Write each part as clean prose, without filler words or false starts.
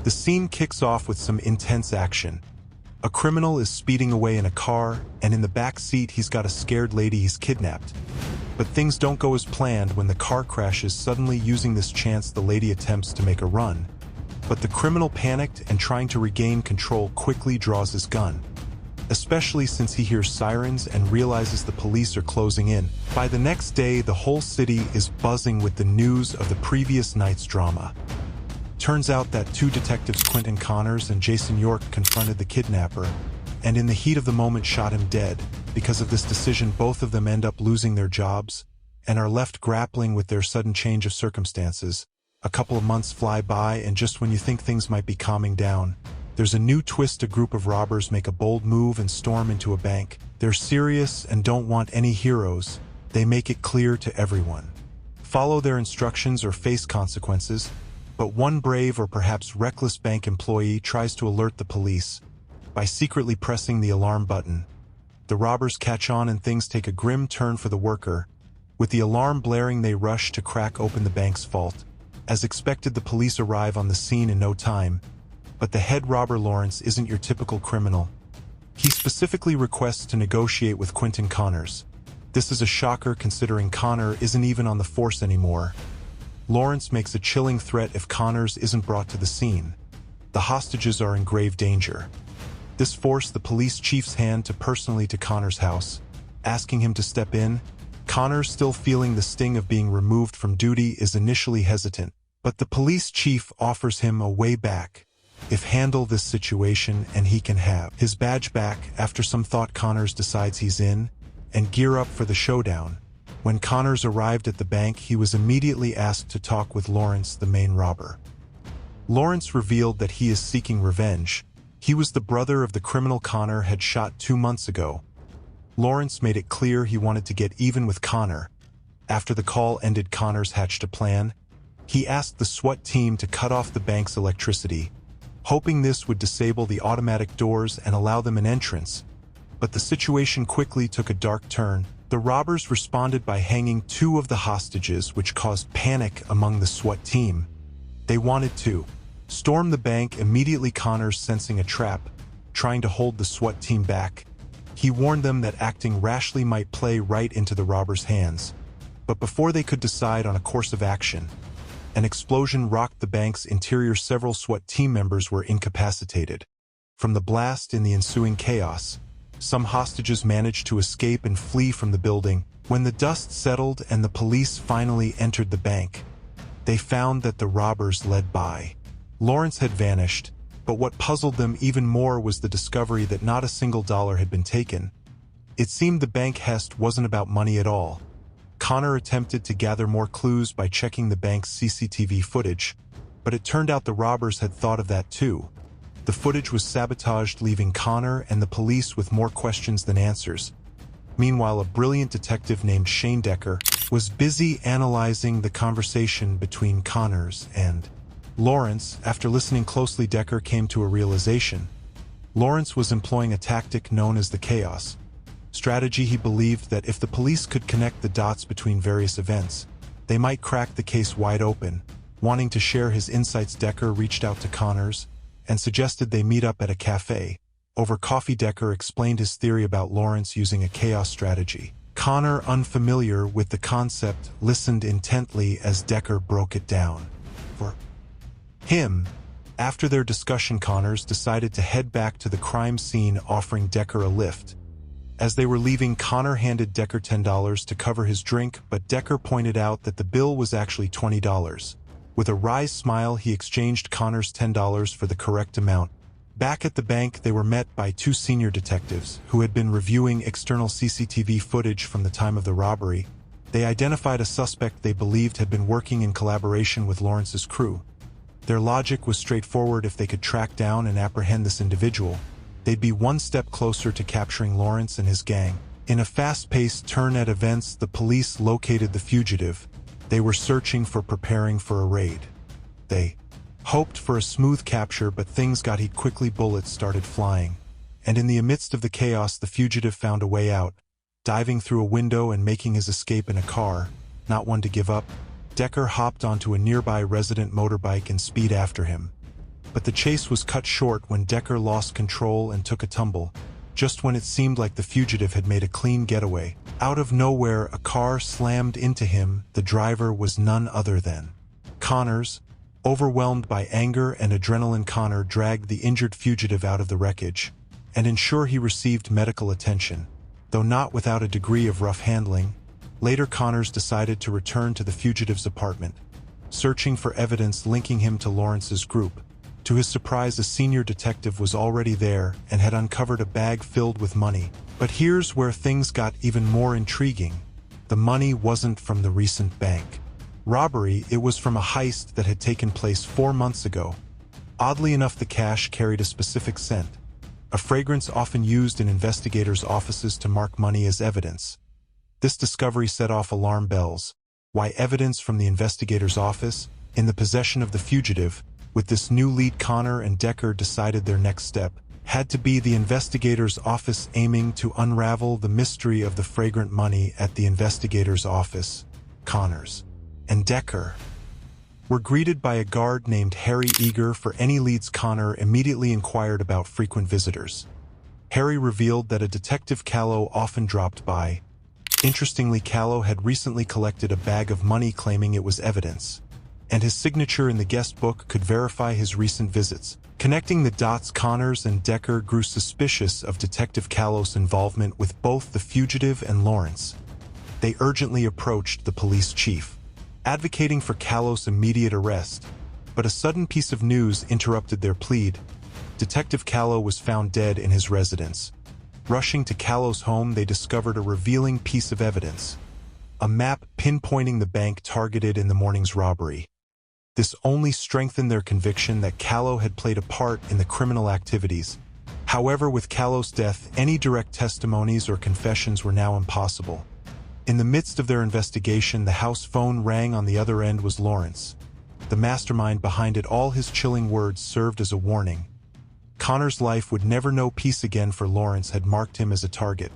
The scene kicks off with some intense action. A criminal is speeding away in a car, and in the back seat he's got a scared lady he's kidnapped. But things don't go as planned when the car crashes. Suddenly, using this chance, the lady attempts to make a run. But the criminal, panicked and trying to regain control, quickly draws his gun, especially since he hears sirens and realizes the police are closing in. By the next day, the whole city is buzzing with the news of the previous night's drama. Turns out that two detectives, Quentin Connors and Jason York, confronted the kidnapper, and in the heat of the moment shot him dead. Because of this decision, both of them end up losing their jobs and are left grappling with their sudden change of circumstances. A couple of months fly by, and just when you think things might be calming down, there's a new twist. A group of robbers make a bold move and storm into a bank. They're serious and don't want any heroes. They make it clear to everyone: follow their instructions or face consequences. But one brave or perhaps reckless bank employee tries to alert the police by secretly pressing the alarm button. The robbers catch on and things take a grim turn for the worker. With the alarm blaring, they rush to crack open the bank's vault. As expected, the police arrive on the scene in no time. But the head robber, Lawrence, isn't your typical criminal. He specifically requests to negotiate with Quentin Connors. This is a shocker, considering Connor isn't even on the force anymore. Lawrence makes a chilling threat if Connors isn't brought to the scene. The hostages are in grave danger. This forced the police chief's hand to personally to Connors' house, asking him to step in. Connors, still feeling the sting of being removed from duty, is initially hesitant, but the police chief offers him a way back. If handle this situation and he can have his badge back. After some thought, Connors decides he's in and gear up for the showdown. When Connors arrived at the bank, he was immediately asked to talk with Lawrence, the main robber. Lawrence revealed that he is seeking revenge. He was the brother of the criminal Connor had shot 2 months ago. Lawrence made it clear he wanted to get even with Connor. After the call ended, Connors hatched a plan. He asked the SWAT team to cut off the bank's electricity, hoping this would disable the automatic doors and allow them an entrance. But the situation quickly took a dark turn. The robbers responded by hanging 2 of the hostages, which caused panic among the SWAT team. They wanted to storm the bank immediately. Connors, sensing a trap, trying to hold the SWAT team back. He warned them that acting rashly might play right into the robbers' hands. But before they could decide on a course of action, an explosion rocked the bank's interior. Several SWAT team members were incapacitated from the blast. In the ensuing chaos, some hostages managed to escape and flee from the building. When the dust settled and the police finally entered the bank, they found that the robbers, led by Lawrence, had vanished. But what puzzled them even more was the discovery that not a single dollar had been taken. It seemed the bank heist wasn't about money at all. Connor attempted to gather more clues by checking the bank's CCTV footage, but it turned out the robbers had thought of that too. The footage was sabotaged, leaving Connor and the police with more questions than answers. Meanwhile, a brilliant detective named Shane Decker was busy analyzing the conversation between Connors and Lawrence. After listening closely, Decker came to a realization. Lawrence was employing a tactic known as the chaos strategy. He believed that if the police could connect the dots between various events, they might crack the case wide open. Wanting to share his insights, Decker reached out to Connors and suggested they meet up at a cafe. Over coffee, Decker explained his theory about Lawrence using a chaos strategy. Connor, unfamiliar with the concept, listened intently as Decker broke it down for him. After their discussion, Connors decided to head back to the crime scene, offering Decker a lift. As they were leaving, Connor handed Decker $10 to cover his drink, but Decker pointed out that the bill was actually $20. With a wry smile, he exchanged Connor's $10 for the correct amount. Back at the bank, they were met by 2 senior detectives who had been reviewing external CCTV footage from the time of the robbery. They identified a suspect they believed had been working in collaboration with Lawrence's crew. Their logic was straightforward: if they could track down and apprehend this individual, they'd be one step closer to capturing Lawrence and his gang. In a fast-paced turn at events, the police located the fugitive. They were searching for, preparing for a raid. They hoped for a smooth capture, but things got heated quickly. Bullets started flying, and in the midst of the chaos, the fugitive found a way out, diving through a window and making his escape in a car. Not one to give up, Decker hopped onto a nearby resident motorbike and speed after him. But the chase was cut short when Decker lost control and took a tumble. Just when it seemed like the fugitive had made a clean getaway, out of nowhere a car slammed into him. The driver was none other than Connors. Overwhelmed by anger and adrenaline, Connor dragged the injured fugitive out of the wreckage and ensured he received medical attention, though not without a degree of rough handling. Later, Connors decided to return to the fugitive's apartment, searching for evidence linking him to Lawrence's group. To his surprise, a senior detective was already there and had uncovered a bag filled with money. But here's where things got even more intriguing. The money wasn't from the recent bank robbery, it was from a heist that had taken place 4 months ago. Oddly enough, the cash carried a specific scent, a fragrance often used in investigators' offices to mark money as evidence. This discovery set off alarm bells. Why evidence from the investigator's office, in the possession of the fugitive? With this new lead, Connor and Decker decided their next step had to be the investigator's office, aiming to unravel the mystery of the fragrant money at the investigator's office. Connors and Decker were greeted by a guard named Harry. Eager for any leads, Connor immediately inquired about frequent visitors. Harry revealed that a detective Callow often dropped by. Interestingly, Callow had recently collected a bag of money, claiming it was evidence, and his signature in the guest book could verify his recent visits. Connecting the dots, Connors and Decker grew suspicious of Detective Callow's involvement with both the fugitive and Lawrence. They urgently approached the police chief, advocating for Callow's immediate arrest. But a sudden piece of news interrupted their plead. Detective Callow was found dead in his residence. Rushing to Callow's home, they discovered a revealing piece of evidence: a map pinpointing the bank targeted in the morning's robbery. This only strengthened their conviction that Callow had played a part in the criminal activities. However, with Callow's death, any direct testimonies or confessions were now impossible. In the midst of their investigation, the house phone rang. On the other end was Lawrence, the mastermind behind it all. His chilling words served as a warning. Connor's life would never know peace again, for Lawrence had marked him as a target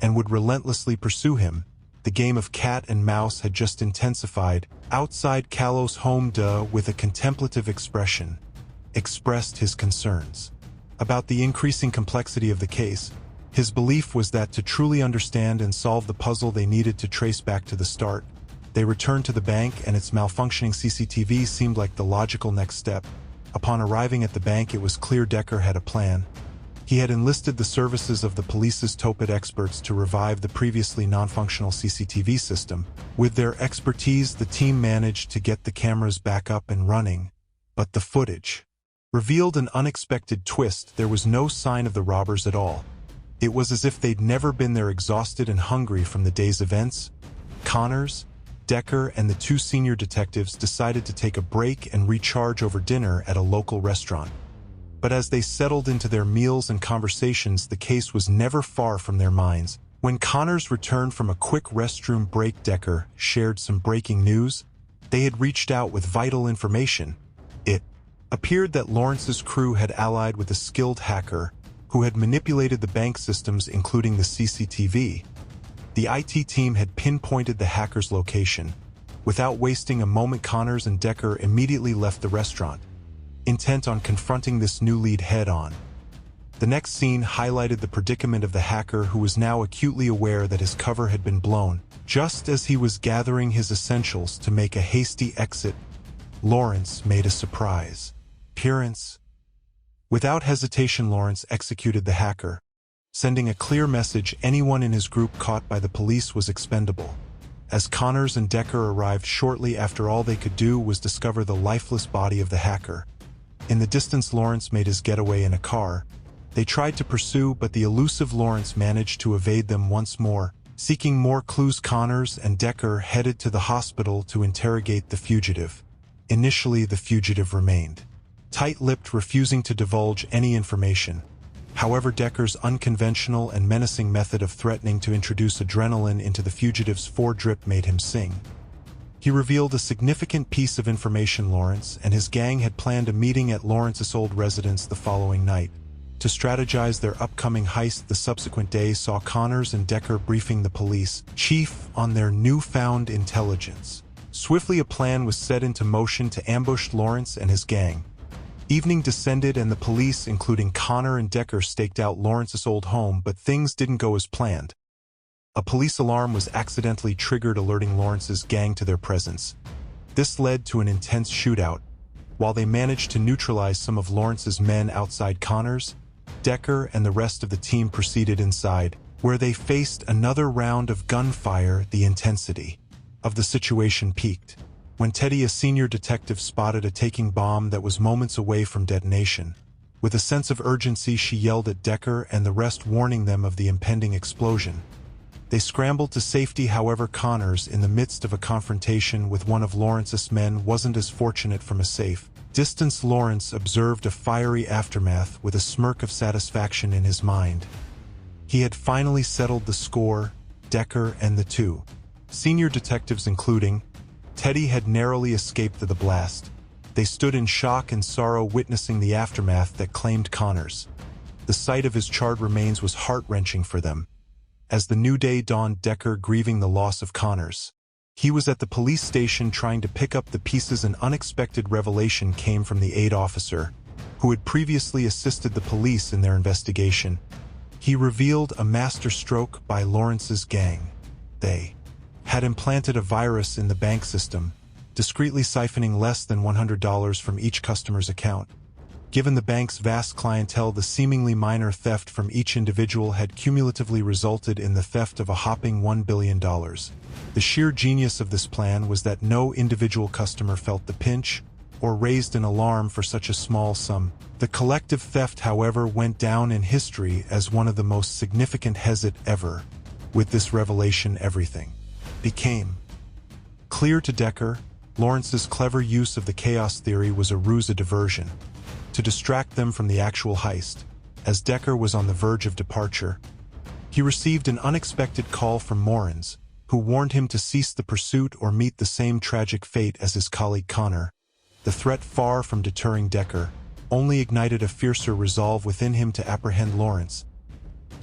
and would relentlessly pursue him. The game of cat and mouse had just intensified. Outside Callow's home, with a contemplative expression, expressed his concerns about the increasing complexity of the case. His belief was that to truly understand and solve the puzzle, they needed to trace back to the start. They returned to the bank, and its malfunctioning CCTV seemed like the logical next step. Upon arriving at the bank, it was clear Decker had a plan. He had enlisted the services of the police's Topit experts to revive the previously non-functional CCTV system. With their expertise, the team managed to get the cameras back up and running. But the footage revealed an unexpected twist. There was no sign of the robbers at all. It was as if they'd never been there, exhausted and hungry from the day's events. Connors, Decker, and the two senior detectives decided to take a break and recharge over dinner at a local restaurant. But as they settled into their meals and conversations, the case was never far from their minds. When Connors returned from a quick restroom break, Decker shared some breaking news. They had reached out with vital information. It appeared that Lawrence's crew had allied with a skilled hacker who had manipulated the bank systems, including the CCTV. The IT team had pinpointed the hacker's location. Without wasting a moment, Connors and Decker immediately left the restaurant, intent on confronting this new lead head-on. The next scene highlighted the predicament of the hacker, who was now acutely aware that his cover had been blown. Just as he was gathering his essentials to make a hasty exit, Lawrence made a surprise appearance. Without hesitation, Lawrence executed the hacker, sending a clear message: anyone in his group caught by the police was expendable. As Connors and Decker arrived shortly after, all they could do was discover the lifeless body of the hacker. In the distance, Lawrence made his getaway in a car. They tried to pursue, but the elusive Lawrence managed to evade them once more. Seeking more clues, Connors and Decker headed to the hospital to interrogate the fugitive. Initially, the fugitive remained tight-lipped, refusing to divulge any information. However, Decker's unconventional and menacing method of threatening to introduce adrenaline into the fugitive's foredrip made him sing. He revealed a significant piece of information: Lawrence and his gang had planned a meeting at Lawrence's old residence the following night to strategize their upcoming heist. The subsequent day saw Connors and Decker briefing the police chief on their newfound intelligence. Swiftly, a plan was set into motion to ambush Lawrence and his gang. Evening descended and the police, including Connor and Decker, staked out Lawrence's old home, but things didn't go as planned. A police alarm was accidentally triggered, alerting Lawrence's gang to their presence. This led to an intense shootout. While they managed to neutralize some of Lawrence's men outside Connor's, Decker and the rest of the team proceeded inside, where they faced another round of gunfire. The intensity of the situation peaked when Teddy, a senior detective, spotted a ticking bomb that was moments away from detonation. With a sense of urgency, she yelled at Decker and the rest, warning them of the impending explosion. They scrambled to safety. However, Connors, in the midst of a confrontation with one of Lawrence's men, wasn't as fortunate. From a safe distance, Lawrence observed a fiery aftermath with a smirk of satisfaction in his mind. He had finally settled the score. Decker and the two senior detectives, including Teddy, had narrowly escaped the blast. They stood in shock and sorrow, witnessing the aftermath that claimed Connors. The sight of his charred remains was heart-wrenching for them. As the new day dawned, Decker grieving the loss of Connors. He was at the police station trying to pick up the pieces. An unexpected revelation came from the aide officer, who had previously assisted the police in their investigation. He revealed a masterstroke by Lawrence's gang. They had implanted a virus in the bank system, discreetly siphoning less than $100 from each customer's account. Given the bank's vast clientele, the seemingly minor theft from each individual had cumulatively resulted in the theft of a hopping $1 billion. The sheer genius of this plan was that no individual customer felt the pinch or raised an alarm for such a small sum. The collective theft, however, went down in history as one of the most significant hazards ever. With this revelation, everything became clear to Decker. Lawrence's clever use of the chaos theory was a ruse, a diversion, to distract them from the actual heist. As Decker was on the verge of departure, he received an unexpected call from Morans, who warned him to cease the pursuit or meet the same tragic fate as his colleague Connor. The threat, far from deterring Decker, only ignited a fiercer resolve within him to apprehend Lawrence.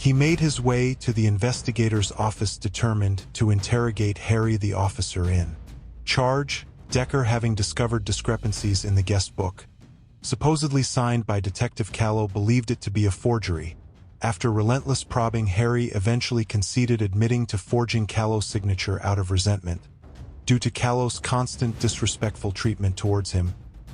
He made his way to the investigator's office, determined to interrogate Harry, the officer in charge. Decker, having discovered discrepancies in the guest book, supposedly signed by Detective Callow, believed it to be a forgery. After relentless probing, Harry eventually conceded, admitting to forging Callow's signature out of resentment. Due to Callow's constant disrespectful treatment towards him,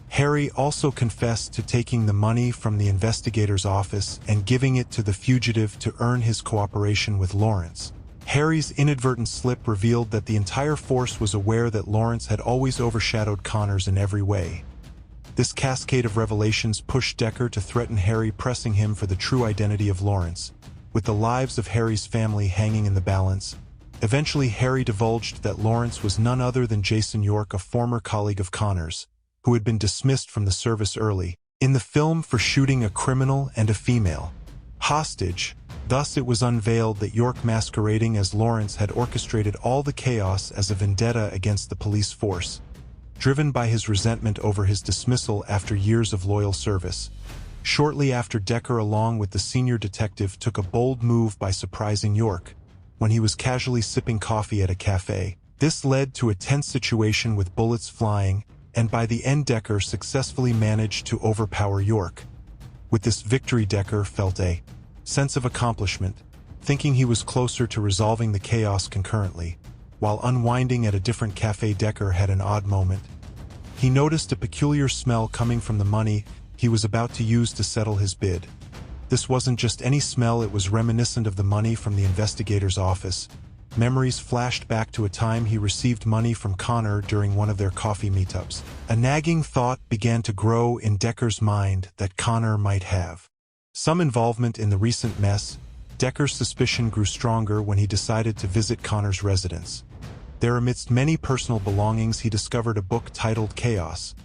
Harry also confessed to taking the money from the investigator's office and giving it to the fugitive to earn his cooperation with Lawrence. Harry's inadvertent slip revealed that the entire force was aware that Lawrence had always overshadowed Connors in every way. This cascade of revelations pushed Decker to threaten Harry, pressing him for the true identity of Lawrence, with the lives of Harry's family hanging in the balance. Eventually, Harry divulged that Lawrence was none other than Jason York, a former colleague of Connors, who had been dismissed from the service early in the film for shooting a criminal and a female hostage. Thus, it was unveiled that York, masquerading as Lawrence, had orchestrated all the chaos as a vendetta against the police force, driven by his resentment over his dismissal after years of loyal service. Shortly after, Decker, along with the senior detective, took a bold move by surprising York when he was casually sipping coffee at a cafe. This led to a tense situation with bullets flying, and by the end, Decker successfully managed to overpower York. With this victory, Decker felt a sense of accomplishment, thinking he was closer to resolving the chaos concurrently. While unwinding at a different cafe, Decker had an odd moment. He noticed a peculiar smell coming from the money he was about to use to settle his bid. This wasn't just any smell, it was reminiscent of the money from the investigator's office. Memories flashed back to a time he received money from Connor during one of their coffee meetups. A nagging thought began to grow in Decker's mind that Connor might have some involvement in the recent mess. Decker's suspicion grew stronger when he decided to visit Connor's residence. There, amidst many personal belongings, he discovered a book titled Chaos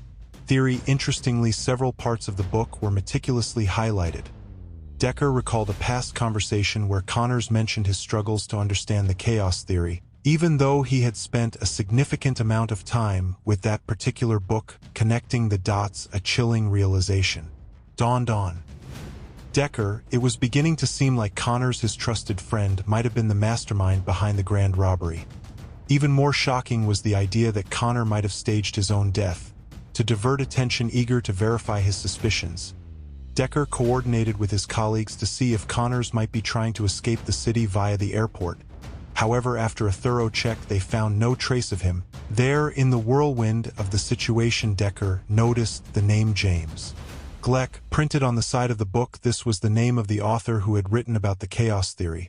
Theory. Interestingly, several parts of the book were meticulously highlighted. Decker recalled a past conversation where Connors mentioned his struggles to understand the chaos theory, even though he had spent a significant amount of time with that particular book. Connecting the dots, a chilling realization dawned on Decker. It was beginning to seem like Connors, his trusted friend, might have been the mastermind behind the grand robbery. Even more shocking was the idea that Connor might have staged his own death. to divert attention, eager to verify his suspicions. Decker coordinated with his colleagues to see if Connors might be trying to escape the city via the airport. However, after a thorough check, they found no trace of him. There, in the whirlwind of the situation, Decker noticed the name James Gleick printed on the side of the book. This was the name of the author who had written about the chaos theory.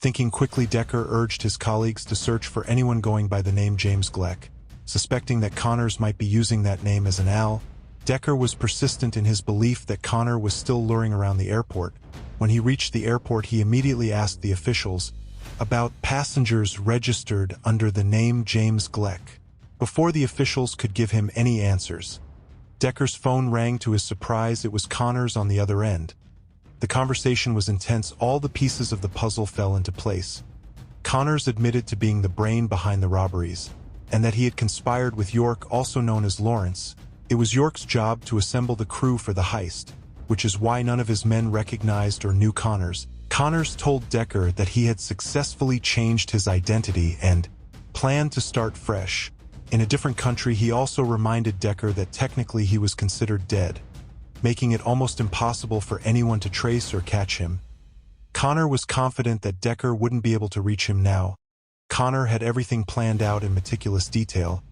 Thinking quickly, Decker urged his colleagues to search for anyone going by the name James Gleick. Suspecting that Connors might be using that name as an ally, Decker was persistent in his belief that Connor was still luring around the airport. When he reached the airport, he immediately asked the officials about passengers registered under the name James Gleick. Before the officials could give him any answers, Decker's phone rang. To his surprise, it was Connors on the other end. The conversation was intense. All the pieces of the puzzle fell into place. Connors admitted to being the brain behind the robberies, and that he had conspired with York, also known as Lawrence. It was York's job to assemble the crew for the heist, which is why none of his men recognized or knew Connors. Connors told Decker that he had successfully changed his identity and planned to start fresh. In a different country, he also reminded Decker that technically he was considered dead, making it almost impossible for anyone to trace or catch him. Connor was confident that Decker wouldn't be able to reach him now. Connor had everything planned out in meticulous detail.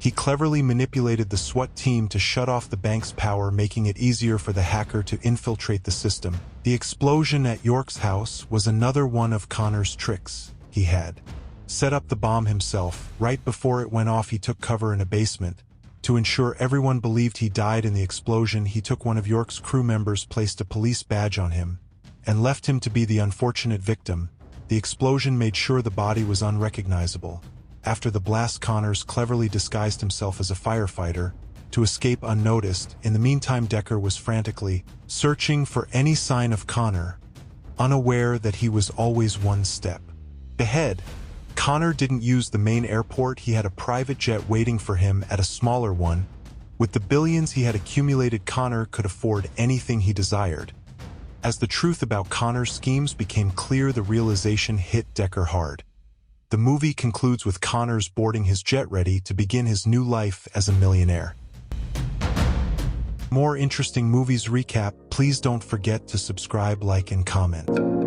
He cleverly manipulated the SWAT team to shut off the bank's power, making it easier for the hacker to infiltrate the system. The explosion at York's house was another one of Connor's tricks. He had set up the bomb himself. Right before it went off, he took cover in a basement. To ensure everyone believed he died in the explosion, he took one of York's crew members, placed a police badge on him, and left him to be the unfortunate victim. The explosion made sure the body was unrecognizable. After the blast, Connors cleverly disguised himself as a firefighter to escape unnoticed. In the meantime, Decker was frantically searching for any sign of Connor, unaware that he was always one step ahead. Connor didn't use the main airport. He had a private jet waiting for him at a smaller one. With the billions he had accumulated, Connor could afford anything he desired. As the truth about Connor's schemes became clear, the realization hit Decker hard. The movie concludes with Connors boarding his jet, ready to begin his new life as a millionaire. More interesting movies recap. Please don't forget to subscribe, like, and comment.